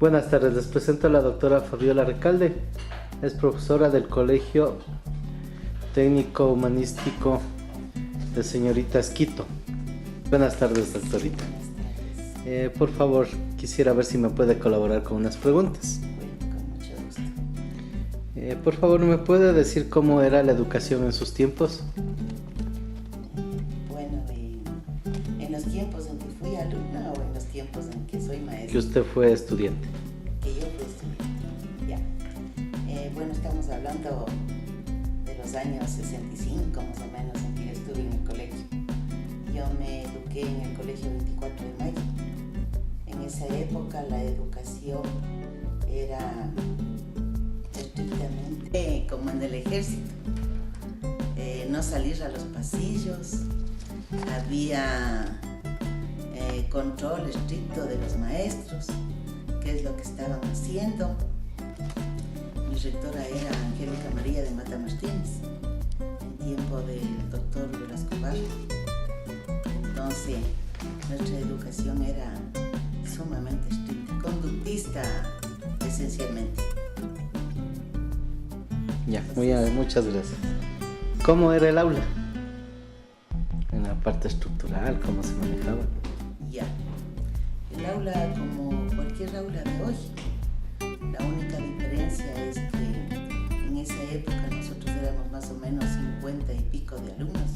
Buenas tardes, les presento a la doctora Fabiola Recalde. Es profesora del Colegio Técnico Humanístico de Señoritas Quito. Buenas tardes, doctorita. Por favor, quisiera ver si me puede colaborar con unas preguntas. Con mucho gusto. Por favor, ¿me puede decir cómo era la educación en sus tiempos? Bueno, en los tiempos en que fui alumna o en los tiempos en que soy maestra. Que usted fue estudiante. Que yo fui estudiante, ya. Bueno, estamos hablando de los años 65 más o menos en que yo estuve en el colegio. Yo me eduqué en el colegio 24 de mayo. En esa época la educación era estrictamente como en el ejército. No salir a los pasillos, había control estricto de los maestros, qué es lo que estaban haciendo. Mi rectora era Angélica María de Mata Martínez, en tiempo del doctor Velasco Barra. Entonces, nuestra educación era sumamente estricta, conductista esencialmente. Ya, muchas gracias. ¿Cómo era el aula? En la parte estructural, ¿cómo se manejaba? Ya, el aula como cualquier aula de hoy. La única diferencia es que en esa época nosotros éramos más o menos 50 y pico de alumnos.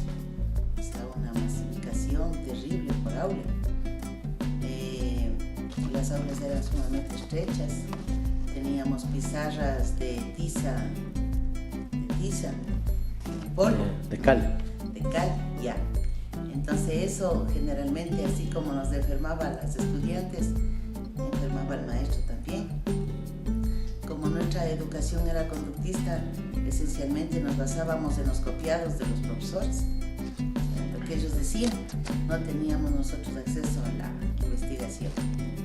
Estaba una masificación terrible por aula. Las aulas eran sumamente estrechas. Teníamos pizarras de tiza, polvo. De cal. De cal, ya. Entonces eso generalmente, así como nos enfermaban las estudiantes, enfermaba el maestro también. Como nuestra educación era conductista, esencialmente nos basábamos en los copiados de los profesores. Lo que ellos decían, no teníamos nosotros acceso a la investigación.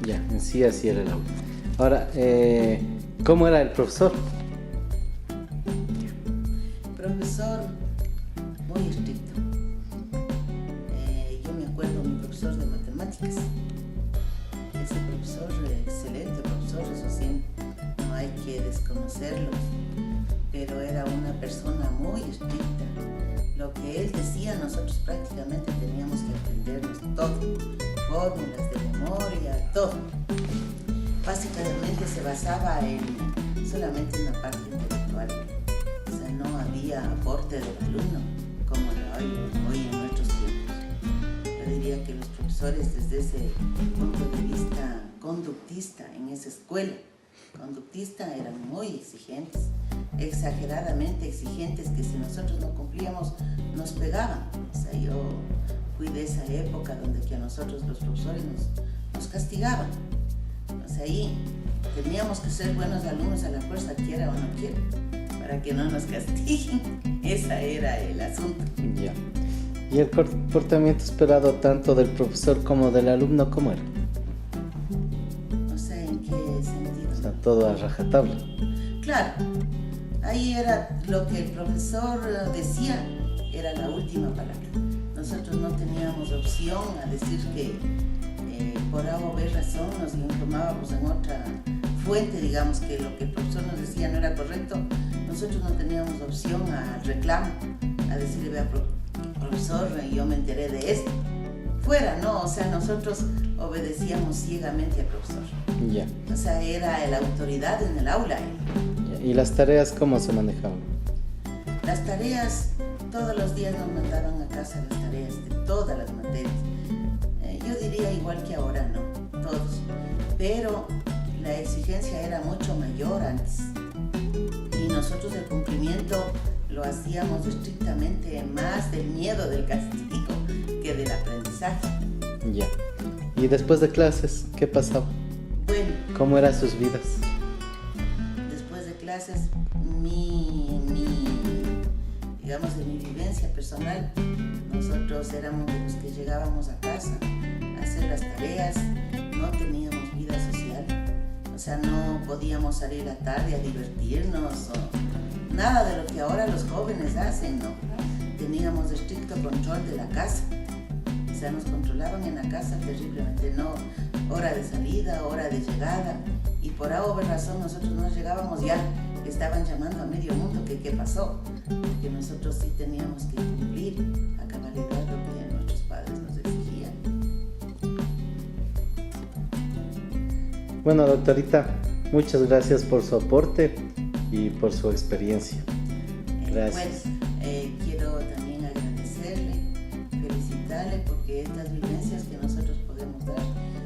Ya, en sí así era el aula. Ahora, ¿cómo era el profesor? Profesor muy estricto. Yo me acuerdo de mi profesor de matemáticas. Ese profesor, excelente profesor, eso sí, no hay que desconocerlo, pero era una persona muy estricta. Lo que él decía, nosotros prácticamente teníamos que aprendernos todo, fórmulas de memoria, todo. Básicamente se basaba solamente en la parte intelectual. O sea, no había aporte del alumno como lo hay hoy en nuestros tiempos. Yo diría que los profesores, desde ese punto de vista conductista en esa escuela conductista, eran muy exigentes, exageradamente exigentes, que si nosotros no cumplíamos nos pegaban. O sea, yo fui de esa época donde que a nosotros los profesores nos castigaban. O sea, ahí teníamos que ser buenos alumnos a la fuerza, quiera o no quiera, para que no nos castiguen. Ese era el asunto. Ya. ¿Y el comportamiento esperado tanto del profesor como del alumno, cómo era? O sea, ¿en qué sentido? O sea, todo a rajatabla. Claro, ahí era lo que el profesor decía, era la última palabra. Nosotros no teníamos opción a decir que por A o B razón nos informábamos en otra fuente, digamos que lo que el profesor nos decía no era correcto. Nosotros no teníamos opción al reclamo, a decirle, vea, profesor, yo me enteré de esto. Fuera, ¿no? O sea, nosotros obedecíamos ciegamente al profesor. Ya. O sea, era la autoridad en el aula. Ya. ¿Y las tareas cómo se manejaban? Las tareas, todos los días nos mandaban a casa las tareas de todas las materias. Yo diría igual que ahora, ¿no? Todos. Pero la exigencia era mucho mayor antes. Y nosotros el cumplimiento lo hacíamos estrictamente más del miedo del castigo que del aprendizaje. Ya. ¿Y después de clases, qué pasaba? Bueno. ¿Cómo eran sus vidas? Después de clases, digamos, de mi vivencia personal, nosotros éramos los que llegábamos a casa a hacer las tareas, no teníamos vida social. O sea, no podíamos salir a tarde a divertirnos o nada de lo que ahora los jóvenes hacen, ¿no? Teníamos estricto control de la casa. O sea, nos controlaban en la casa terriblemente. No hora de salida, hora de llegada, y por A o B razón nosotros no llegábamos, ya estaban llamando a medio mundo que qué pasó, porque nosotros sí teníamos que cumplir a cabalidad lo que nuestros padres nos exigían. Bueno, doctorita, muchas gracias por su aporte y por su experiencia. Gracias. Quiero también agradecerle, felicitarle, porque estas vivencias que nosotros podemos dar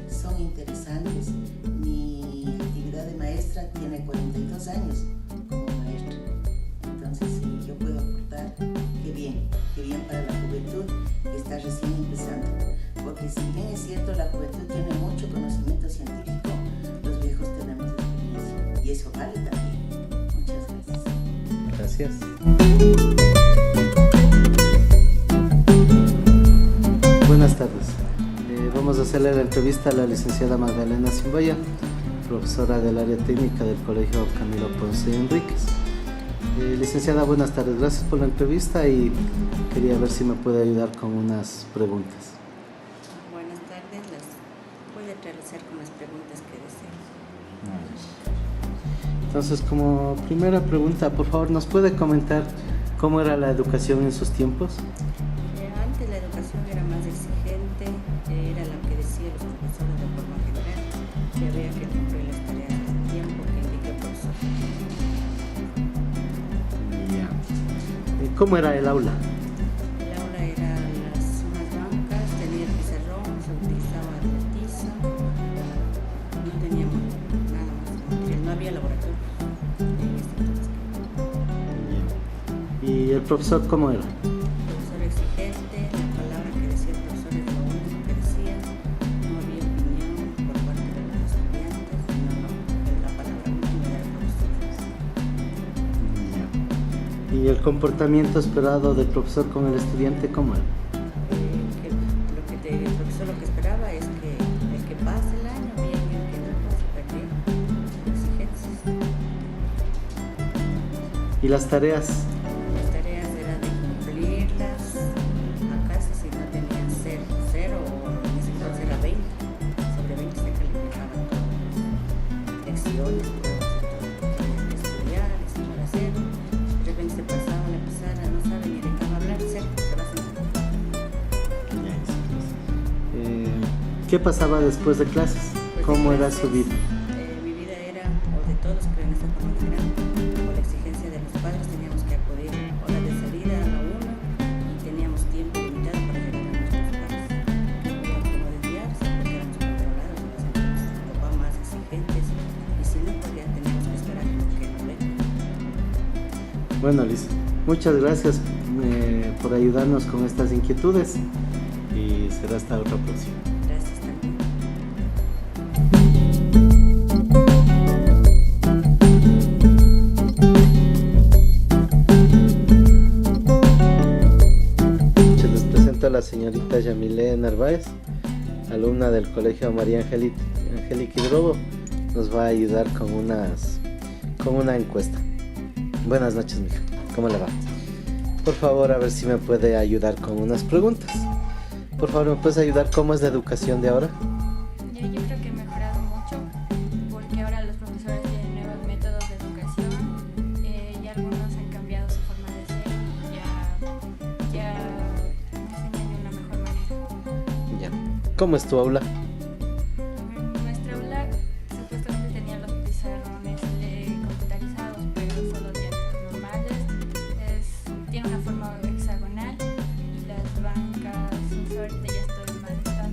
son interesantes. Mi actividad de maestra tiene 42 años como maestra, entonces si yo puedo aportar, qué bien para la juventud que está recién empezando, porque si bien es cierto la juventud tiene mucho conocimiento científico, los viejos tenemos experiencia y eso vale también. Muchas gracias. Gracias. Buenas tardes. Vamos a hacerle la entrevista a la licenciada Magdalena Simboya, profesora del área técnica del Colegio Camilo Ponce Enríquez. Licenciada, buenas tardes. Gracias por la entrevista y quería ver si me puede ayudar con unas preguntas. Buenas tardes, las puede realizar con las preguntas que deseen. Entonces, como primera pregunta, por favor, ¿nos puede comentar cómo era la educación en sus tiempos? Antes la educación era más exigente, era lo que decían los profesores de forma general, que había que cumplir las tareas en tiempo que indica el profesor. ¿Cómo era el aula? El aula era unas bancas, tenía el pizarrón, se utilizaba la tiza, no teníamos nada más material, no había laboratorio. ¿Y el profesor cómo era? Profesor exigente, la palabra que decía el profesor es lo único que decía, no había opinión por parte de los estudiantes, la palabra última era el profesor. ¿Y el comportamiento esperado del profesor con el estudiante cómo era? El profesor lo que esperaba es que el que pase el año, bien, y el que no pase, perdió exigencias. ¿Y las tareas? Las tareas eran de cumplirlas a casa, si no tenían cero o en ese entonces era 20, sobre 20 se calificaban todas lecciones, pruebas y todo, tenían que estudiar, estimar a cero, de repente se pasaba la pisada, no sabe ni de qué va a hablar, cero, se va a sentar. ¿Qué pasaba después de clases? Pues ¿Cómo de era clases, su vida? Mi vida era, o de todos creo en esta forma general, por la exigencia de los padres teníamos que acudir hora de salida a la 1 y teníamos tiempo limitado para llegar a nuestros padres. No había cómo desviarse porque éramos controlados en ese entonces, los papás más exigentes y si no, pues ya teníamos que esperar que no venga. Bueno, Liz, muchas gracias por ayudarnos con estas inquietudes y será hasta otra próxima. Gracias también. Les presento a la señorita Yamile Narváez, alumna del Colegio María Angélica Hidrobo. Nos va a ayudar con una encuesta. Buenas noches, mija. ¿Cómo le va? Por favor, a ver si me puede ayudar con unas preguntas. Por favor, ¿me puedes ayudar cómo es la educación de ahora? Yo creo que ha mejorado mucho porque ahora los profesores tienen nuevos métodos de educación y algunos han cambiado su forma de ser y ya enseñan de una mejor manera. Ya. ¿Cómo es tu aula? Nuestra aula supuestamente tenía los pizarrones computarizados, pero solo diámetros normales. Tiene una forma hexagonal y las bancas, sin suerte, ya estoy mal estado.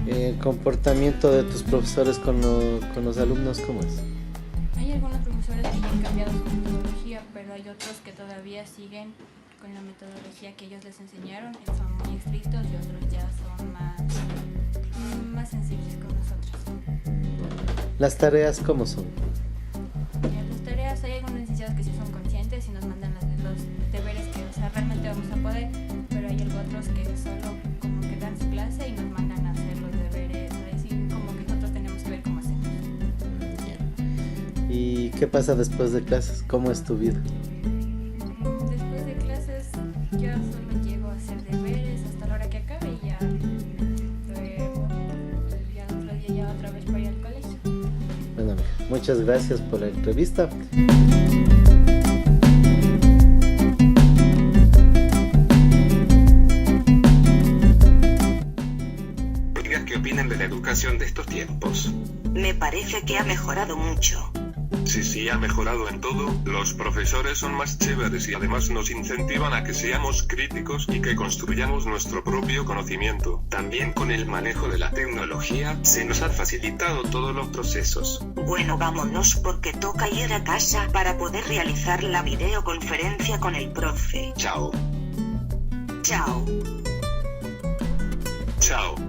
¿El comportamiento de tus profesores con los alumnos cómo es? Hay algunos profesores que ya han cambiado su metodología, pero hay otros que todavía siguen con la metodología que ellos les enseñaron, y son muy estrictos, y otros ya son más sensibles con nosotros. ¿Las tareas cómo son? Las tareas, hay algunos licenciados que sí son conscientes y nos mandan los deberes que, o sea, realmente vamos a poder, pero hay otros que solo como que dan su clase y nos mandan a hacer los deberes, así como que nosotros tenemos que ver cómo hacemos. ¿Y qué pasa después de clases? ¿Cómo es tu vida? Después de clases yo solo llego a hacer deberes hasta la hora que acabe y ya muchas gracias por la entrevista. ¿Qué opinan de la educación de estos tiempos? Me parece que ha mejorado mucho. Sí, ha mejorado en todo, los profesores son más chéveres y además nos incentivan a que seamos críticos y que construyamos nuestro propio conocimiento. También con el manejo de la tecnología, se nos han facilitado todos los procesos. Bueno, vámonos porque toca ir a casa para poder realizar la videoconferencia con el profe. Chao. Chao. Chao.